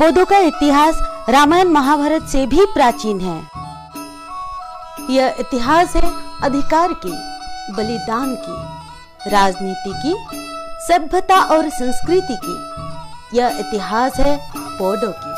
बोडो का इतिहास रामायण महाभारत से भी प्राचीन है। यह इतिहास है अधिकार की, बलिदान की, राजनीति की, सभ्यता और संस्कृति की। यह इतिहास है बोडो की।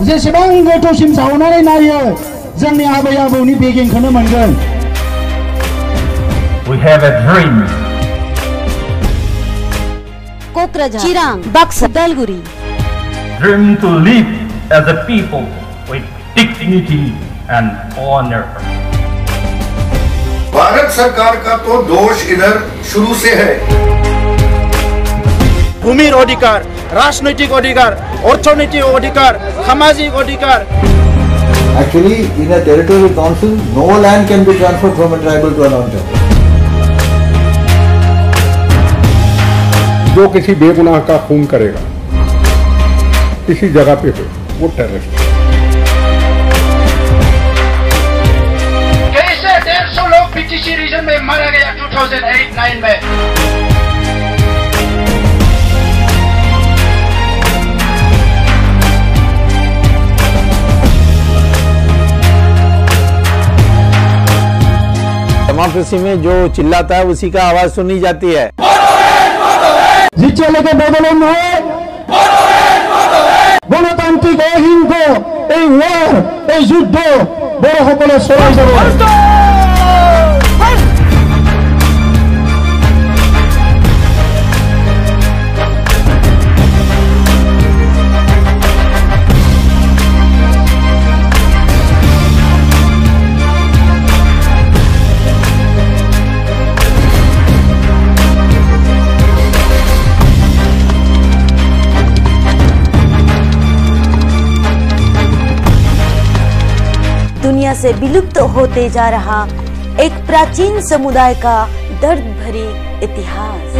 जेसेबां गोथौसिम जावनानै नायो जोंनि आबै आबौनि बेगेंखौनो मोनगोन। We have a dream. Kokrajhar, Chirang, Buxar, Udalguri. Dream to live as a people with dignity and honor. Bharat सरकार का तो दोष इधर शुरू से है। भूमि अधिकार, राजनैतिक अधिकार, अर्थनैतिक अधिकार, सामाजिक अधिकार। Actually, in a territorial council, no land can be transferred from a tribal to a non-tribal. जो किसी बेगुनाह का खून करेगा किसी जगह पे हो, वो टेररिस्ट है। कैसे 150 लोग पीटीसी रीजन में मारा गया 2008-9 में। डेमोक्रेसी में जो चिल्लाता है उसी का आवाज सुनी जाती है। गणतांत्रिक अहिंसा युद्ध बड़ सकले चलाई যাব। दुनिया से विलुप्त होते जा रहा एक प्राचीन समुदाय का दर्द भरी इतिहास।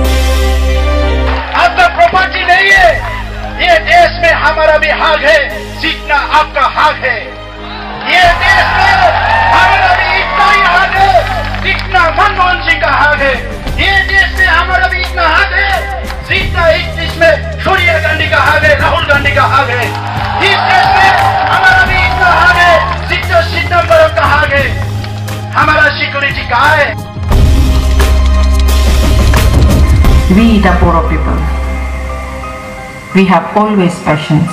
आपका प्रॉपर्टी नहीं है, ये देश में हमारा भी हक है, सीखना आपका हक है। ये देश में हमारा भी इतना ही हक है, सीखना मनमोहन सिंह का हक है। ये देश में हमारा भी इतना हक है, सीखना इसमें सोनिया गांधी का हक है, राहुल गांधी का हक है। इस देश में हमारा भी इतना हक है, सितंबर का हक है। हमारा सिक्योरिटी कहाँ है? We the Boro people, we have always passions.